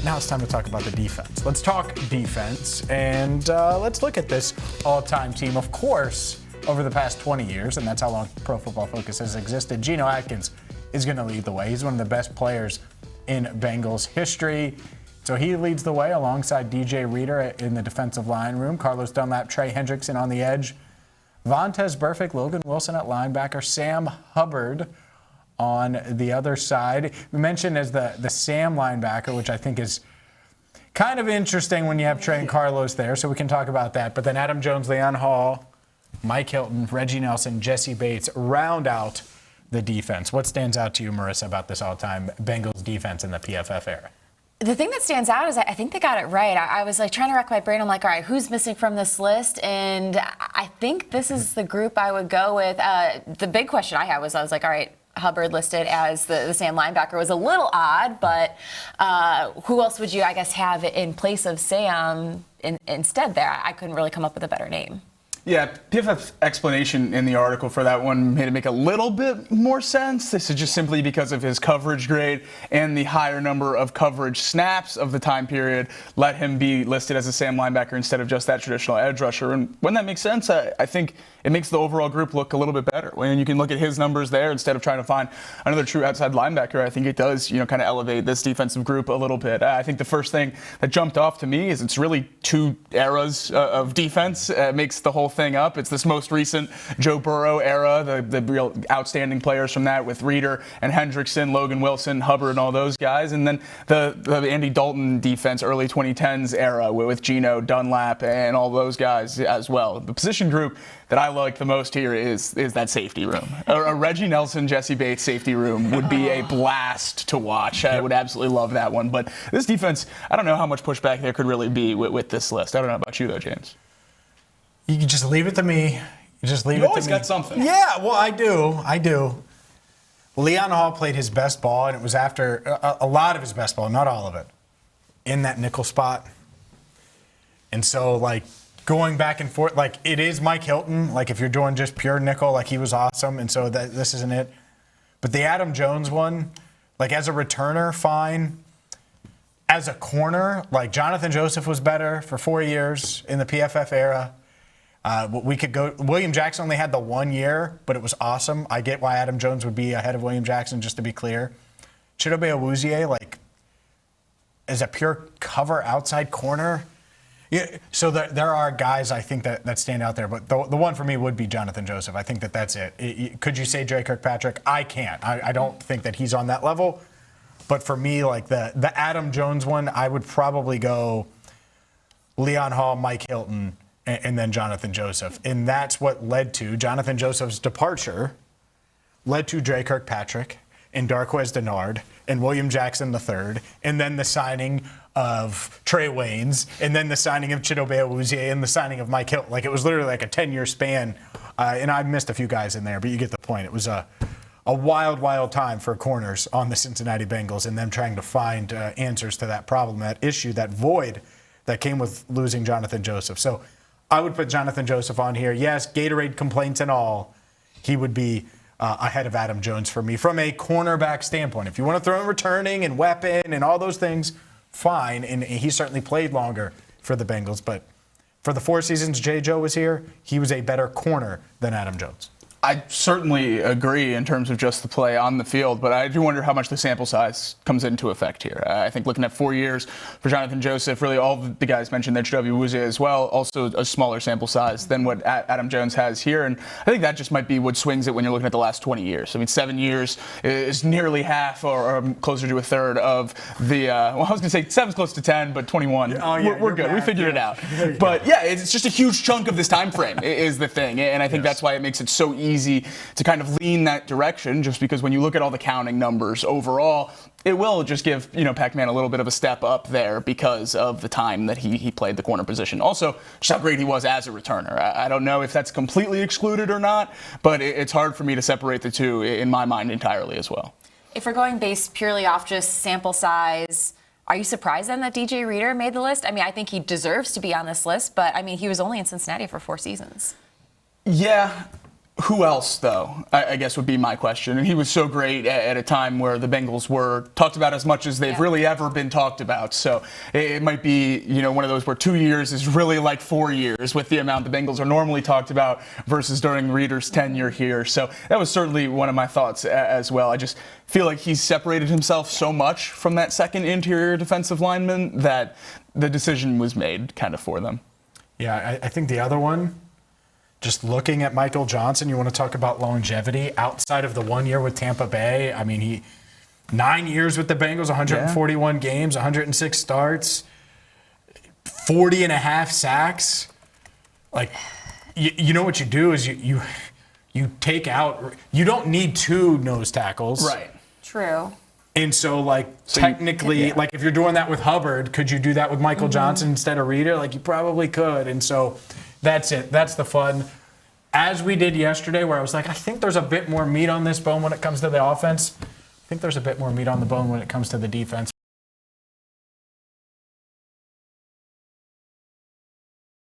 But now it's time to talk about the defense. Let's talk defense, and let's look at this all-time team. Of course, over the past 20 years, and that's how long Pro Football Focus has existed, Geno Atkins is going to lead the way. He's one of the best players in Bengals history. So he leads the way alongside DJ Reader in the defensive line room, Carlos Dunlap, Trey Hendrickson on the edge, Vontaze Burfict, Logan Wilson at linebacker, Sam Hubbard on the other side. We mentioned as the Sam linebacker, which I think is kind of interesting when you have Trey and Carlos there, so we can talk about that. But then Adam Jones, Leon Hall, Mike Hilton, Reggie Nelson, Jesse Bates round out the defense. What stands out to you, Marisa, about this all-time Bengals defense in the PFF era? The thing that stands out is I think they got it right. I was like trying to rack my brain. I'm like, all right, who's missing from this list? And I think this is the group I would go with. The big question I had was, I was like, all right, Hubbard listed as the Sam linebacker was a little odd, but who else would you, I guess, have in place of Sam instead there? I couldn't really come up with a better name. Yeah, PFF's explanation in the article for that one made it make a little bit more sense. This is just simply because of his coverage grade and the higher number of coverage snaps of the time period let him be listed as a Sam linebacker instead of just that traditional edge rusher. And when that makes sense, I think it makes the overall group look a little bit better. When you can look at his numbers there instead of trying to find another true outside linebacker, I think it does, kind of elevate this defensive group a little bit. I think the first thing that jumped off to me is it's really two eras of defense. It makes the whole thing up. It's this most recent Joe Burrow era, the real outstanding players from that with Reader and Hendrickson, Logan Wilson, Hubbard, and all those guys. And then the Andy Dalton defense, early 2010s era with Geno, Dunlap, and all those guys as well. The position group that I like the most here is that safety room. A Reggie Nelson, Jesse Bates safety room would be a blast to watch. I would absolutely love that one. But this defense, I don't know how much pushback there could really be with this list. I don't know about you, though, James. You can just leave it to me. You always got something. Yeah, well, I do. Leon Hall played his best ball, and it was after a lot of his best ball, not all of it, in that nickel spot. And so, going back and forth, it is Mike Hilton. If you're doing just pure nickel, he was awesome, and so this isn't it. But the Adam Jones one, as a returner, fine. As a corner, Jonathan Joseph was better for 4 years in the PFF era. We could go. William Jackson only had the 1 year, but it was awesome. I get why Adam Jones would be ahead of William Jackson, just to be clear. Chidobe Awuzie, as a pure cover outside corner. Yeah, so there are guys I think that stand out there, but the one for me would be Jonathan Joseph. I think that's it. Could you say Dre Kirkpatrick? I can't. I don't think that he's on that level. But for me, the Adam Jones one, I would probably go Leon Hall, Mike Hilton, and then Jonathan Joseph. And that's what led to Jonathan Joseph's departure, led to Dre Kirkpatrick and Darqueze Dennard and William Jackson III, and then the signing of Trey Waynes, and then the signing of Chidobe Awuzie, and the signing of Mike Hilton. It was literally a 10-year span. And I missed a few guys in there, but you get the point. It was a wild, wild time for corners on the Cincinnati Bengals and them trying to find answers to that problem, that issue, that void that came with losing Jonathan Joseph. So I would put Jonathan Joseph on here. Yes, Gatorade complaints and all, he would be ahead of Adam Jones for me from a cornerback standpoint. If you want to throw in returning and weapon and all those things, fine. And he certainly played longer for the Bengals. But for the 4 seasons J. Joe was here, he was a better corner than Adam Jones. I certainly agree in terms of just the play on the field, but I do wonder how much the sample size comes into effect here. I think looking at 4 years for Jonathan Joseph, really all the guys mentioned there, Chidobe Awuzie as well, also a smaller sample size than what Adam Jones has here. And I think that just might be what swings it when you're looking at the last 20 years. I mean, 7 years is nearly half or closer to a third of the, I was going to say 7's close to 10, but 21. We're good. We figured it out. But yeah, it's just a huge chunk of this time frame is the thing. And I think that's why it makes it so easy to kind of lean that direction, just because when you look at all the counting numbers overall, it will just give Pac-Man a little bit of a step up there because of the time that he played the corner position. Also, just how great he was as a returner. I don't know if that's completely excluded or not, but it's hard for me to separate the two in my mind entirely as well. If we're going based purely off just sample size, are you surprised then that DJ Reader made the list? I mean, I think he deserves to be on this list, but I mean, he was only in Cincinnati for 4 seasons. Yeah. Who else, though, I guess would be my question. And he was so great at a time where the Bengals were talked about as much as they've really ever been talked about. So it might be, one of those where 2 years is really like 4 years with the amount the Bengals are normally talked about versus during Reeder's tenure here. So that was certainly one of my thoughts as well. I just feel like he's separated himself so much from that second interior defensive lineman that the decision was made kind of for them. Yeah, I think the other one, just looking at Michael Johnson, you want to talk about longevity outside of the 1 year with Tampa Bay. I mean, he 9 years with the Bengals, 141 games, 106 starts, 40 and a half sacks. Like, you know what you do is you take out, you don't need 2 nose tackles. Right. True. And so, technically, if you're doing that with Hubbard, could you do that with Michael Johnson instead of Reeder? Like, you probably could. And so that's it. That's the fun. As we did yesterday, where I was like, I think there's a bit more meat on this bone when it comes to the offense. I think there's a bit more meat on the bone when it comes to the defense.